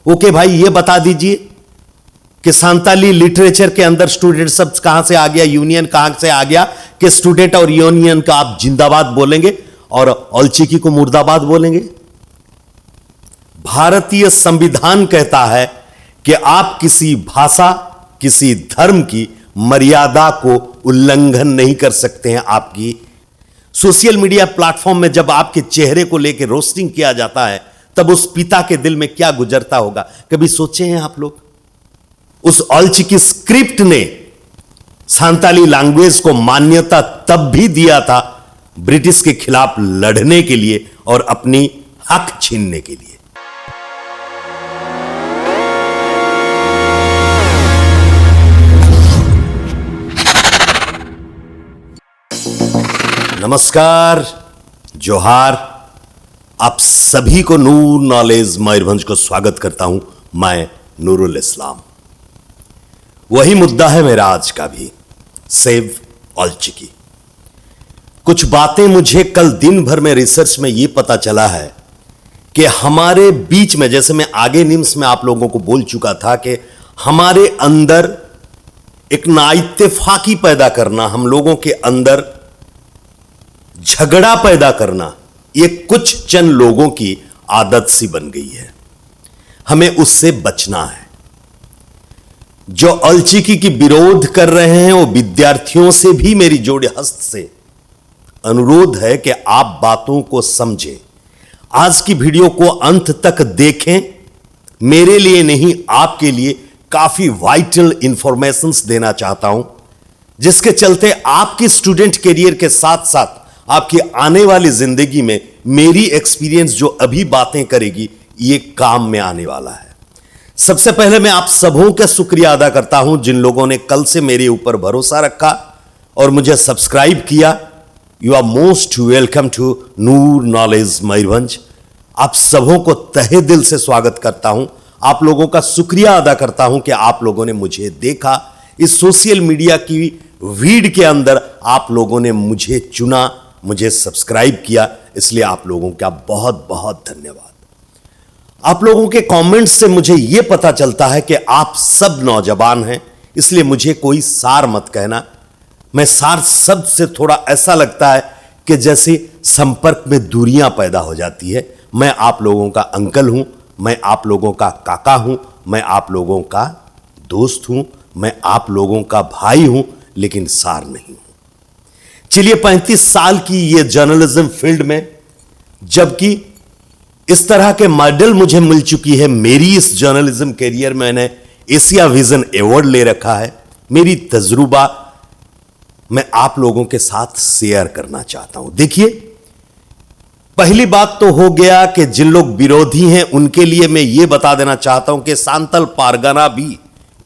Okay भाई, ये बता दीजिए कि सांताली लिटरेचर के अंदर स्टूडेंट शब्द कहां से आ गया, यूनियन कहां से आ गया, कि स्टूडेंट और यूनियन का आप जिंदाबाद बोलेंगे और औलचिकी को मुर्दाबाद बोलेंगे। भारतीय संविधान कहता है कि आप किसी भाषा, किसी धर्म की मर्यादा को उल्लंघन नहीं कर सकते हैं। आपकी सोशल मीडिया प्लेटफॉर्म में जब आपके चेहरे को लेकर रोस्टिंग किया जाता है, तब उस पिता के दिल में क्या गुजरता होगा, कभी सोचे हैं आप लोग? उस औलचिकी स्क्रिप्ट ने सांताली लैंग्वेज को मान्यता तब भी दिया था ब्रिटिश के खिलाफ लड़ने के लिए और अपनी हक छीनने के लिए। नमस्कार, जोहार, आप सभी को नूर नॉलेज मयूरभंज को स्वागत करता हूं। मैं नूरुल इस्लाम। वही मुद्दा है मेरा आज का भी, सेव औलचिकी। कुछ बातें मुझे कल दिन भर में रिसर्च में यह पता चला है कि हमारे बीच में, जैसे मैं आगे निम्स में आप लोगों को बोल चुका था कि हमारे अंदर एक नाइत्तेफाकी पैदा करना, हम लोगों के अंदर झगड़ा पैदा करना, ये कुछ चंद लोगों की आदत सी बन गई है। हमें उससे बचना है। जो औलचिकी की विरोध कर रहे हैं, वो विद्यार्थियों से भी मेरी जोड़े हस्त से अनुरोध है कि आप बातों को समझें। आज की वीडियो को अंत तक देखें। मेरे लिए नहीं, आपके लिए काफी वाइटल इंफॉर्मेशंस देना चाहता हूं, जिसके चलते आपकी स्टूडेंट कैरियर के साथ साथ आपकी आने वाली जिंदगी में मेरी एक्सपीरियंस जो अभी बातें करेगी, ये काम में आने वाला है। सबसे पहले मैं आप सबों का शुक्रिया अदा करता हूं जिन लोगों ने कल से मेरे ऊपर भरोसा रखा और मुझे सब्सक्राइब किया। You are most welcome to Noor knowledge Mayurbhanj. आप सबों को तहे दिल से स्वागत करता हूं। आप लोगों का शुक्रिया अदा करता हूं कि आप लोगों ने मुझे देखा। इस सोशल मीडिया की भीड़ के अंदर आप लोगों ने मुझे चुना, मुझे सब्सक्राइब किया, इसलिए आप लोगों का बहुत बहुत धन्यवाद। आप लोगों के कमेंट्स से मुझे यह पता चलता है कि आप सब नौजवान हैं, इसलिए मुझे कोई सार मत कहना। मैं सार शब्द से थोड़ा ऐसा लगता है कि जैसे संपर्क में दूरियां पैदा हो जाती है। मैं आप लोगों का अंकल हूं, मैं आप लोगों का काका हूं, मैं आप लोगों का दोस्त हूं, मैं आप लोगों का भाई हूं, लेकिन सार नहीं हूं। चलिए, 35 साल की ये जर्नलिज्म फील्ड में, जबकि इस तरह के मेडल मुझे मिल चुकी है, मेरी इस जर्नलिज्म कैरियर में मैंने एशिया विजन अवार्ड ले रखा है। मेरी तजुर्बा मैं आप लोगों के साथ शेयर करना चाहता हूं। देखिए, पहली बात तो हो गया कि जिन लोग विरोधी हैं उनके लिए मैं यह बता देना चाहता हूं कि सांतल पारगना भी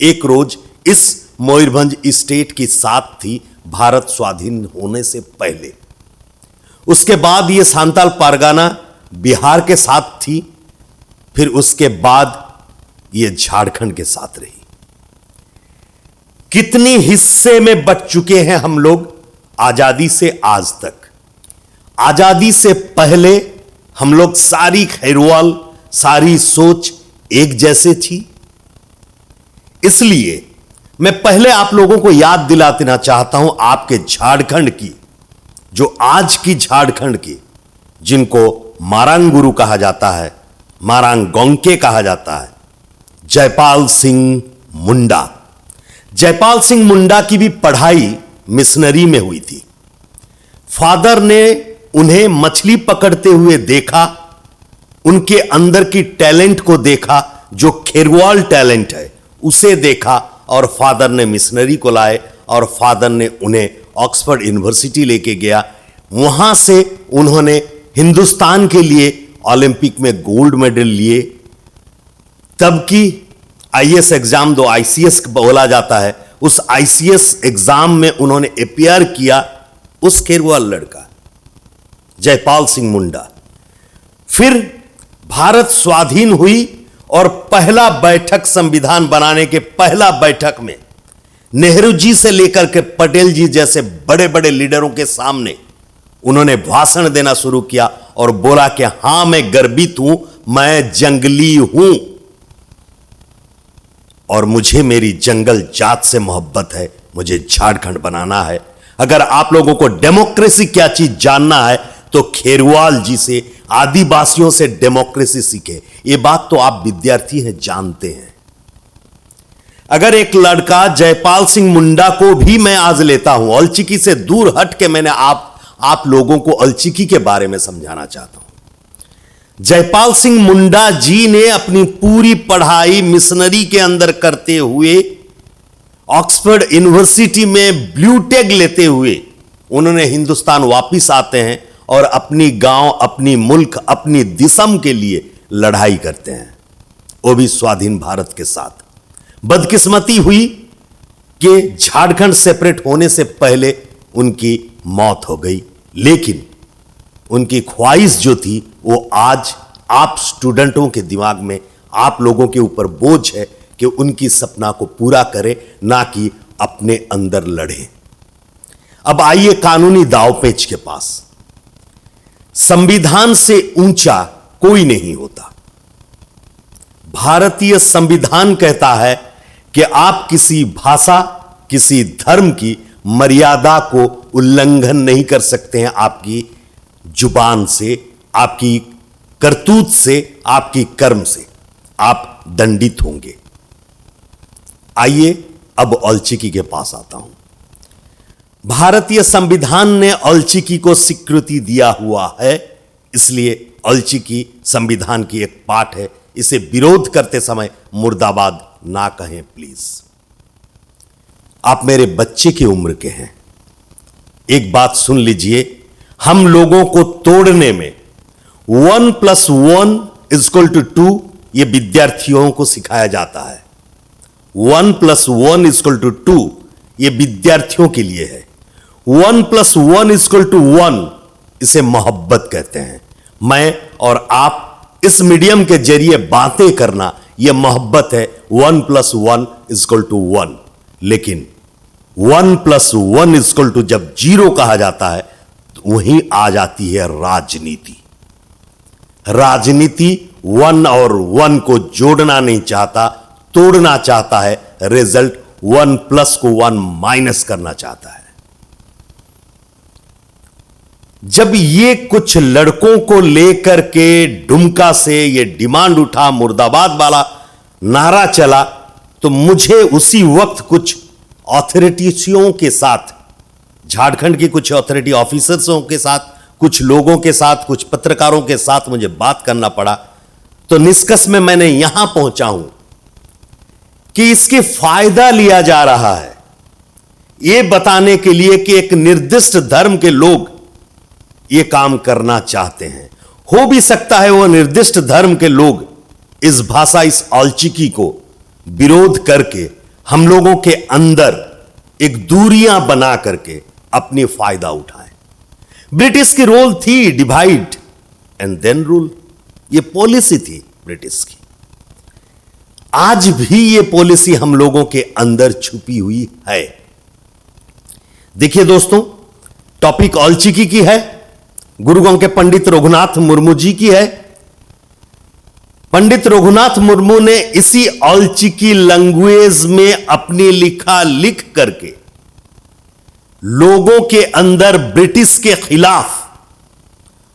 एक रोज इस मयूरभंज स्टेट की साथ थी, भारत स्वाधीन होने से पहले। उसके बाद यह सांताल पारगना बिहार के साथ थी, फिर उसके बाद यह झारखंड के साथ रही। कितने हिस्से में बट चुके हैं हम लोग आजादी से आज तक। आजादी से पहले हम लोग सारी खैरवाल, सारी सोच एक जैसे थी। इसलिए मैं पहले आप लोगों को याद दिला देना चाहता हूं आपके झारखंड की, जो आज की झारखंड की, जिनको मारांग गुरु कहा जाता है, मारांग गोंके कहा जाता है, जयपाल सिंह मुंडा। जयपाल सिंह मुंडा की भी पढ़ाई मिशनरी में हुई थी। फादर ने उन्हें मछली पकड़ते हुए देखा, उनके अंदर की टैलेंट को देखा, जो खेरवाल टैलेंट है उसे देखा, और फादर ने मिशनरी को लाए और फादर ने उन्हें ऑक्सफोर्ड यूनिवर्सिटी लेके गया। वहां से उन्होंने हिंदुस्तान के लिए ओलंपिक में गोल्ड मेडल लिए। तब की आईएएस एग्जाम, दो आईसीएस बोला जाता है, उस आईसीएस एग्जाम में उन्होंने अपीयर किया, उस खेरवाल लड़का जयपाल सिंह मुंडा। फिर भारत स्वाधीन हुई और पहला बैठक, संविधान बनाने के पहला बैठक में नेहरू जी से लेकर के पटेल जी जैसे बड़े बड़े लीडरों के सामने उन्होंने भाषण देना शुरू किया और बोला कि हां, मैं गर्वित हूं, मैं जंगली हूं। और मुझे मेरी जंगल जात से मोहब्बत है, मुझे झारखंड बनाना है। अगर आप लोगों को डेमोक्रेसी क्या चीज जानना है तो खेरवाल जी से, आदिवासियों से डेमोक्रेसी सीखे। ये बात तो आप विद्यार्थी हैं, जानते हैं। अगर एक लड़का जयपाल सिंह मुंडा को भी मैं आज लेता हूं, औलचिकी से दूर हट के मैंने आप लोगों को औलचिकी के बारे में समझाना चाहता हूं। जयपाल सिंह मुंडा जी ने अपनी पूरी पढ़ाई मिशनरी के अंदर करते हुए, ऑक्सफोर्ड यूनिवर्सिटी में ब्लू टैग लेते हुए उन्होंने हिंदुस्तान वापिस आते हैं और अपनी गांव, अपनी मुल्क, अपनी दिसम के लिए लड़ाई करते हैं, वो भी स्वाधीन भारत के साथ। बदकिस्मती हुई कि झारखंड सेपरेट होने से पहले उनकी मौत हो गई, लेकिन उनकी ख्वाहिश जो थी वो आज आप स्टूडेंटों के दिमाग में, आप लोगों के ऊपर बोझ है कि उनकी सपना को पूरा करें, ना कि अपने अंदर लड़े। अब आइए कानूनी दांवपेच के पास। संविधान से ऊंचा कोई नहीं होता। भारतीय संविधान कहता है कि आप किसी भाषा, किसी धर्म की मर्यादा को उल्लंघन नहीं कर सकते हैं। आपकी जुबान से, आपकी करतूत से, आपकी कर्म से आप दंडित होंगे। आइए अब औलचिकी के पास आता हूं। भारतीय संविधान ने औलचिकी को स्वीकृति दिया हुआ है, इसलिए औलचिकी संविधान की एक पार्ट है। इसे विरोध करते समय मुर्दाबाद ना कहें प्लीज। आप मेरे बच्चे की उम्र के हैं, एक बात सुन लीजिए। हम लोगों को तोड़ने में 1 + 1 = 2 यह विद्यार्थियों को सिखाया जाता है। 1 + 1 = 2 यह विद्यार्थियों के लिए है। 1 + 1 = 1 इसे मोहब्बत कहते हैं। मैं और आप इस मीडियम के जरिए बातें करना, यह मोहब्बत है। 1 + 1 = 1। लेकिन 1 + 1 जब 0 कहा जाता है तो वहीं आ जाती है राजनीति। राजनीति 1 और 1 को जोड़ना नहीं चाहता, तोड़ना चाहता है। रिजल्ट 1 + को 1 माइनस करना चाहता है। जब ये कुछ लड़कों को लेकर के डुमका से ये डिमांड उठा, मुर्दाबाद वाला नारा चला, तो मुझे उसी वक्त कुछ अथॉरिटीजों के साथ, झारखंड की कुछ अथॉरिटी ऑफिसर्सों के साथ, कुछ लोगों के साथ, कुछ पत्रकारों के साथ मुझे बात करना पड़ा। तो निष्कर्ष में मैंने यहां पहुंचा हूं कि इसके फायदा लिया जा रहा है, यह बताने के लिए कि एक निर्दिष्ट धर्म के लोग यह काम करना चाहते हैं। हो भी सकता है वह निर्दिष्ट धर्म के लोग इस भाषा, इस औलचिकी को विरोध करके हम लोगों के अंदर एक दूरियां बना करके अपनी फायदा उठाएं। ब्रिटिश की रोल थी डिवाइड एंड देन रूल, यह पॉलिसी थी ब्रिटिश की। आज भी यह पॉलिसी हम लोगों के अंदर छुपी हुई है। देखिए दोस्तों, टॉपिक औलचिकी की है, गुरुगांव के पंडित रघुनाथ मुर्मू जी की है। पंडित रघुनाथ मुर्मू ने इसी औलचिकी लैंग्वेज में अपनी लिखा लिख करके लोगों के अंदर ब्रिटिश के खिलाफ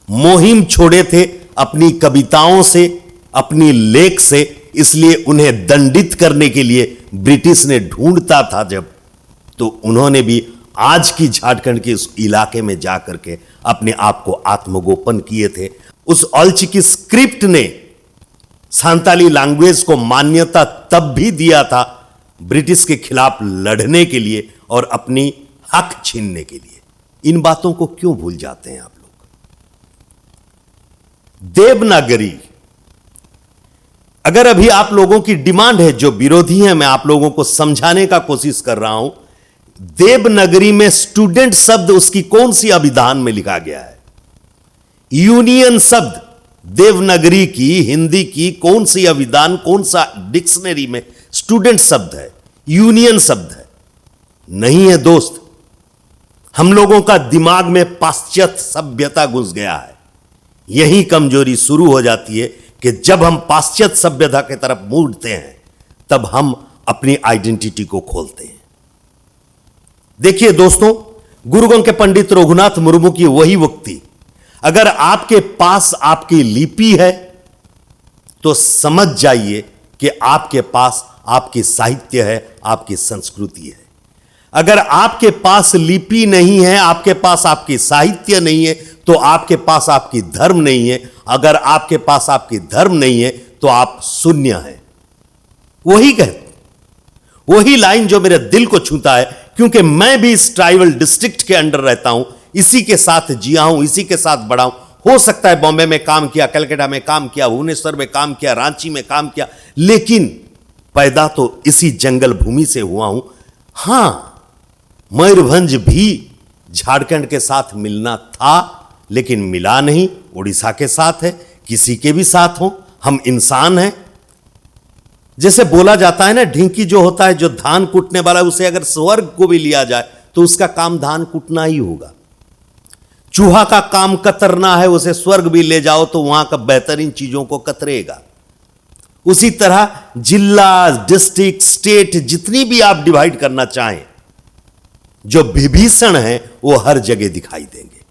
मुहिम छोड़े थे, अपनी कविताओं से, अपनी लेख से। इसलिए उन्हें दंडित करने के लिए ब्रिटिश ने ढूंढता था जब, तो उन्होंने भी आज की झारखंड के उस इलाके में जाकर के अपने आप को आत्मगोपन किए थे। उस औलचिकी स्क्रिप्ट ने सांताली लैंग्वेज को मान्यता तब भी दिया था ब्रिटिश के खिलाफ लड़ने के लिए और अपनी हक छीनने के लिए। इन बातों को क्यों भूल जाते हैं आप लोग? देवनागरी, अगर अभी आप लोगों की डिमांड है, जो विरोधी हैं, मैं आप लोगों को समझाने का कोशिश कर रहा हूं। देवनागरी में स्टूडेंट शब्द उसकी कौन सी अभिधान में लिखा गया है? यूनियन शब्द देवनागरी की, हिंदी की कौन सी अभिधान, कौन सा डिक्शनरी में स्टूडेंट शब्द है, यूनियन शब्द है? नहीं है दोस्त। हम लोगों का दिमाग में पाश्चात्य सभ्यता घुस गया है। यही कमजोरी शुरू हो जाती है कि जब हम पाश्चात्य सभ्यता की तरफ मुड़ते हैं, तब हम अपनी आइडेंटिटी को खोलते हैं। देखिए दोस्तों, गुरुकुल के पंडित रघुनाथ मुर्मू की वही उक्ति, अगर आपके पास आपकी लिपि है तो समझ जाइए कि आपके पास आपकी साहित्य है, आपकी संस्कृति है। अगर आपके पास लिपि नहीं है, आपके पास आपकी साहित्य नहीं है, तो आपके पास आपकी धर्म नहीं है। अगर आपके पास आपकी धर्म नहीं है तो आप शून्य हैं। वही लाइन जो मेरे दिल को छूता है, क्योंकि मैं भी इस ट्राइबल डिस्ट्रिक्ट के अंडर रहता हूं, इसी के साथ जिया हूं, इसी के साथ बढ़ा हूं। हो सकता है बॉम्बे में काम किया, कलकत्ता में काम किया, भुवनेश्वर में काम किया, रांची में काम किया, लेकिन पैदा तो इसी जंगल भूमि से हुआ हूं। हां, मयूरभंज भी झारखंड के साथ मिलना था, लेकिन मिला नहीं। उड़ीसा के साथ है, किसी के भी साथ हो, हम इंसान हैं। जैसे बोला जाता है ना, ढिंकी जो होता है, जो धान कूटने वाला है, उसे अगर स्वर्ग को भी लिया जाए तो उसका काम धान कूटना ही होगा। चूहा का काम कतरना है, उसे स्वर्ग भी ले जाओ तो वहां का बेहतरीन चीजों को कतरेगा। उसी तरह जिला, डिस्ट्रिक्ट, स्टेट, जितनी भी आप डिवाइड करना चाहें, जो विभीषण है वो हर जगह दिखाई देंगे।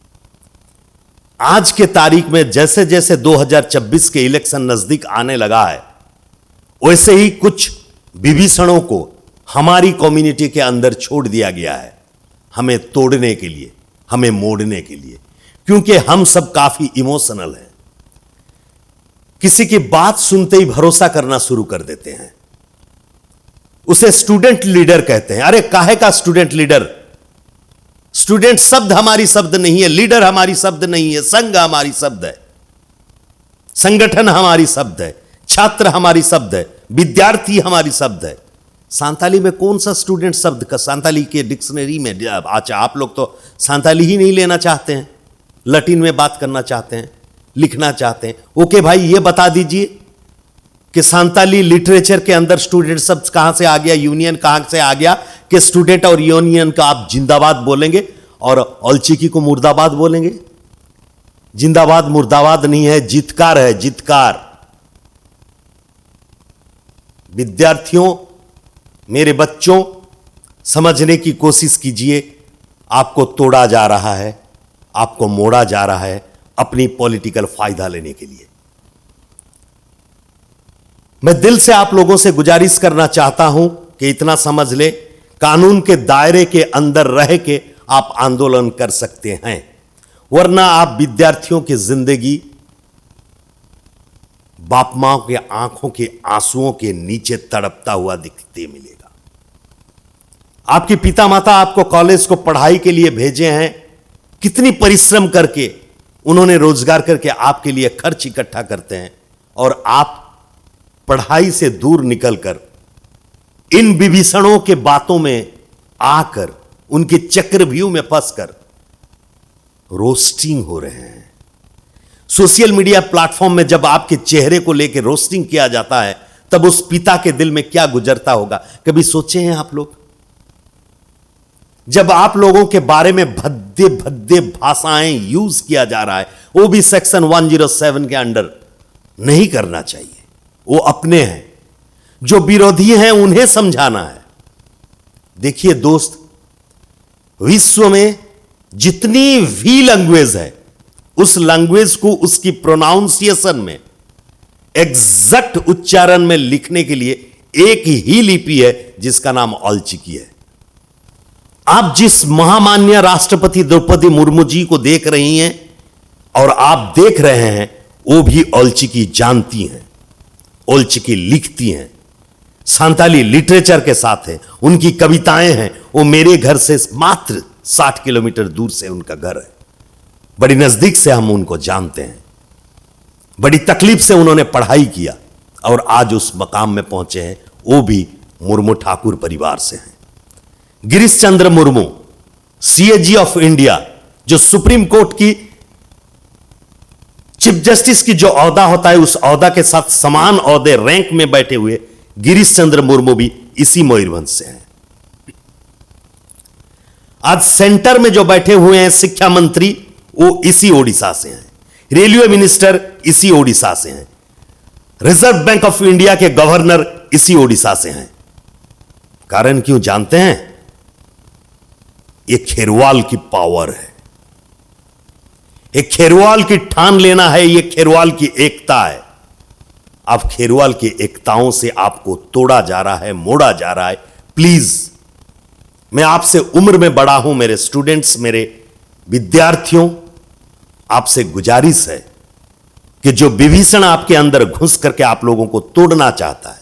आज के तारीख में जैसे जैसे 2024 के इलेक्शन नजदीक आने लगा है, वैसे ही कुछ विभीषणों को हमारी कम्युनिटी के अंदर छोड़ दिया गया है, हमें तोड़ने के लिए, हमें मोड़ने के लिए, क्योंकि हम सब काफी इमोशनल हैं। किसी की बात सुनते ही भरोसा करना शुरू कर देते हैं। उसे स्टूडेंट लीडर कहते हैं। अरे काहे का स्टूडेंट लीडर? स्टूडेंट शब्द हमारी शब्द नहीं है, लीडर हमारी शब्द नहीं है, संघ हमारी शब्द है, संगठन हमारी शब्द है, छात्र हमारी शब्द है, विद्यार्थी हमारी शब्द है। सांताली में कौन सा स्टूडेंट शब्द का सांताली के डिक्शनरी में? अच्छा, आप लोग तो सांताली ही नहीं लेना चाहते हैं, लैटिन में बात करना चाहते हैं, लिखना चाहते हैं। ओके भाई, ये बता दीजिए कि सांताली लिटरेचर के अंदर स्टूडेंट शब्द कहां से आ गया, यूनियन कहां से आ गया कि स्टूडेंट और यूनियन का आप जिंदाबाद बोलेंगे और औलचिकी को मुर्दाबाद बोलेंगे? जिंदाबाद मुर्दाबाद नहीं है, जितकार है, जितकार। विद्यार्थियों, मेरे बच्चों, समझने की कोशिश कीजिए। आपको तोड़ा जा रहा है, आपको मोड़ा जा रहा है अपनी पॉलिटिकल फायदा लेने के लिए। मैं दिल से आप लोगों से गुजारिश करना चाहता हूं कि इतना समझ ले, कानून के दायरे के अंदर रह के आप आंदोलन कर सकते हैं, वरना आप विद्यार्थियों की जिंदगी बाप मां के आंखों के आंसुओं के नीचे तड़पता हुआ दिखते मिलेगा। आपके पिता माता आपको कॉलेज को पढ़ाई के लिए भेजे हैं, कितनी परिश्रम करके उन्होंने रोजगार करके आपके लिए खर्च इकट्ठा करते हैं, और आप पढ़ाई से दूर निकलकर इन विभीषणों के बातों में आकर, उनके चक्रव्यूह में फंसकर रोस्टिंग हो रहे हैं। सोशल मीडिया प्लेटफॉर्म में जब आपके चेहरे को लेकर रोस्टिंग किया जाता है, तब उस पिता के दिल में क्या गुजरता होगा, कभी सोचे हैं आप लोग? जब आप लोगों के बारे में भद्दे भद्दे भाषाएं यूज किया जा रहा है, वो भी सेक्शन 107 के अंडर, नहीं करना चाहिए। वो अपने हैं, जो विरोधी हैं उन्हें समझाना है। देखिए दोस्त, विश्व में जितनी भी लैंग्वेज है, उस लैंग्वेज को उसकी प्रोनाउंसिएशन में, एग्जैक्ट उच्चारण में लिखने के लिए एक ही लिपि है, जिसका नाम औलचिकी है। आप जिस महामान्य राष्ट्रपति द्रौपदी मुर्मू जी को देख रही हैं और आप देख रहे हैं, वो भी औलचिकी जानती हैं, औलचिकी लिखती हैं, सांताली लिटरेचर के साथ है, उनकी कविताएं हैं। वो मेरे घर से मात्र 60 किलोमीटर दूर से उनका घर है, बड़ी नजदीक से हम उनको जानते हैं। बड़ी तकलीफ से उन्होंने पढ़ाई किया और आज उस मकाम में पहुंचे हैं। वो भी मुर्मू ठाकुर परिवार से हैं। Girish Chandra Murmu, CAG of India, जो सुप्रीम कोर्ट की चीफ जस्टिस की जो औहदा होता है, उस औहदा के साथ समान औहदे रैंक में बैठे हुए गिरीश चंद्र मुर्मू भी इसी मयूरभंज से हैं। आज सेंटर में जो बैठे हुए हैं शिक्षा मंत्री, वो इसी ओडिशा से हैं। रेलवे मिनिस्टर इसी ओडिशा से हैं। रिजर्व बैंक ऑफ इंडिया के गवर्नर इसी ओडिशा से हैं। कारण क्यों जानते हैं? ये खेरवाल की पावर है, एक खेरवाल की ठान लेना है, ये खेरवाल की एकता है। अब खेरवाल की एकताओं से आपको तोड़ा जा रहा है, मोड़ा जा रहा है। प्लीज, मैं आपसे उम्र में बड़ा हूं, मेरे स्टूडेंट्स, मेरे विद्यार्थियों, आपसे गुजारिश है कि जो विभीषण आपके अंदर घुस करके आप लोगों को तोड़ना चाहता है,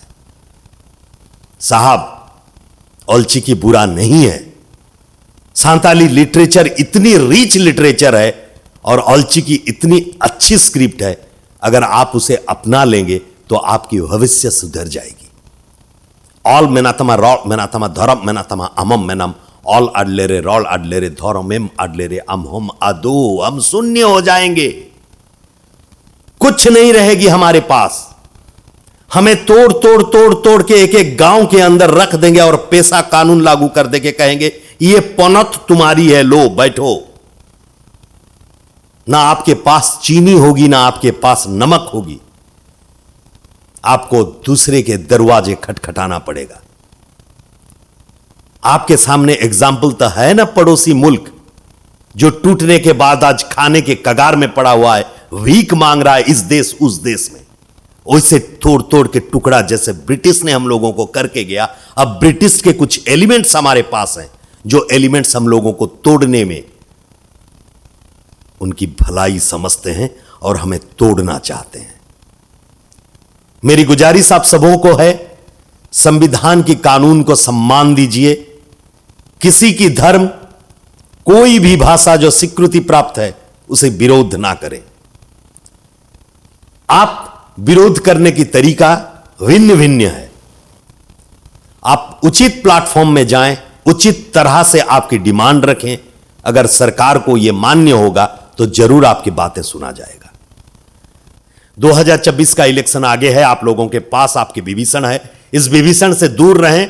साहब, औलचिकी बुरा नहीं है। सांताली लिटरेचर इतनी रिच लिटरेचर है और औलचिकी इतनी अच्छी स्क्रिप्ट है, अगर आप उसे अपना लेंगे तो आपकी भविष्य सुधर जाएगी। ऑल मेनातमा रॉल मेनातमा धरम मेनातमा अमम मेनम ऑल अडलेरे रॉल अडलेरे धौरमेम अडलेरे हम अदो, हम शून्य हो जाएंगे, कुछ नहीं रहेगी हमारे पास। हमें तोड़ तोड़ तोड़ तोड़ के एक एक गांव के अंदर रख देंगे और पेशा कानून लागू कर देंगे, कहेंगे ये पनत तुम्हारी है, लो बैठो। ना आपके पास चीनी होगी, ना आपके पास नमक होगी, आपको दूसरे के दरवाजे खटखटाना पड़ेगा। आपके सामने एग्जाम्पल तो है ना, पड़ोसी मुल्क जो टूटने के बाद आज खाने के कगार में पड़ा हुआ है, भीख मांग रहा है इस देश उस देश में, वैसे तोड़ तोड़ के टुकड़ा जैसे ब्रिटिश ने हम लोगों को करके गया। अब ब्रिटिश के कुछ एलिमेंट्स हमारे पास हैं, जो एलिमेंट्स हम लोगों को तोड़ने में उनकी भलाई समझते हैं और हमें तोड़ना चाहते हैं। मेरी गुजारिश आप सबों को है, संविधान की कानून को सम्मान दीजिए। किसी की धर्म, कोई भी भाषा जो स्वीकृति प्राप्त है, उसे विरोध ना करें। आप विरोध करने की तरीका भिन्न भिन्न है। आप उचित प्लेटफॉर्म में जाएं, उचित तरह से आपकी डिमांड रखें। अगर सरकार को यह मान्य होगा तो जरूर आपकी बातें सुना जाएगा। 2024 का इलेक्शन आगे है, आप लोगों के पास आपके विभीषण है, इस विभीषण से दूर रहें।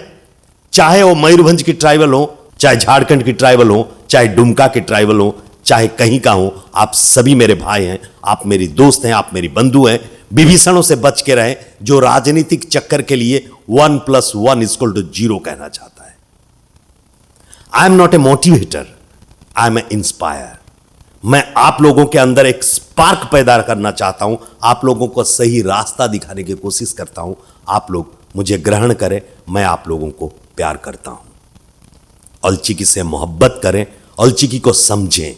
चाहे वो मयूरभंज की ट्राइबल हो, चाहे झारखंड की ट्राइबल हो, चाहे दुमका की ट्राइबल हो, चाहे कहीं का हो, आप सभी मेरे भाई हैं, आप मेरी दोस्त हैं, आप मेरी बंधु हैं। विभीषणों से बच के रहें जो राजनीतिक चक्कर के लिए 1 + 1 = 0 कहना चाहता है। I am not a motivator, I am a inspire. मैं आप लोगों के अंदर एक स्पार्क पैदा करना चाहता हूं, आप लोगों को सही रास्ता दिखाने की कोशिश करता हूं। आप लोग मुझे ग्रहण करें, मैं आप लोगों को प्यार करता हूं। औलचिकी से मोहब्बत करें, औलचिकी को समझें।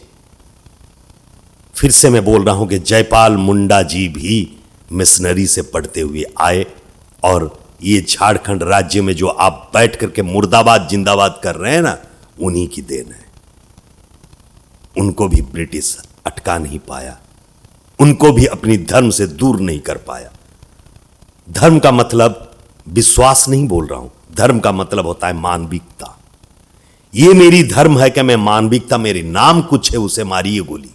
फिर से मैं बोल रहा हूं कि जयपाल मुंडा जी भी मिशनरी से पढ़ते हुए आए, और ये झारखंड राज्य में जो आप बैठ करके मुर्दाबाद जिंदाबाद कर रहे हैं ना, उन्हीं की देन है। उनको भी ब्रिटिश अटका नहीं पाया, उनको भी अपनी धर्म से दूर नहीं कर पाया। धर्म का मतलब विश्वास नहीं बोल रहा हूं, धर्म का मतलब होता है मानविकता। ये मेरी धर्म है कि मैं मानविकता, मेरे नाम कुछ है, उसे मारिए गोली।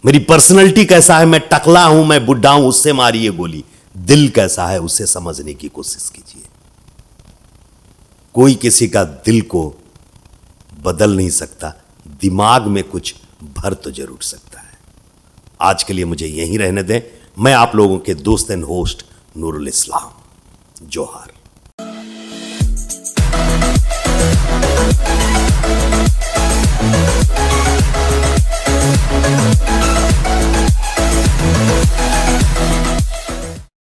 मेरी पर्सनैलिटी कैसा है, मैं टकला हूं, मैं बुढ़ा हूं, उससे मारिए गोली। दिल कैसा है, उसे समझने की कोशिश कीजिए। कोई किसी का दिल को बदल नहीं सकता, दिमाग में कुछ भर तो जरूर सकता है। आज के लिए मुझे यहीं रहने दें। मैं आप लोगों के दोस्त एंड होस्ट नूरुल इस्लाम। जोहार।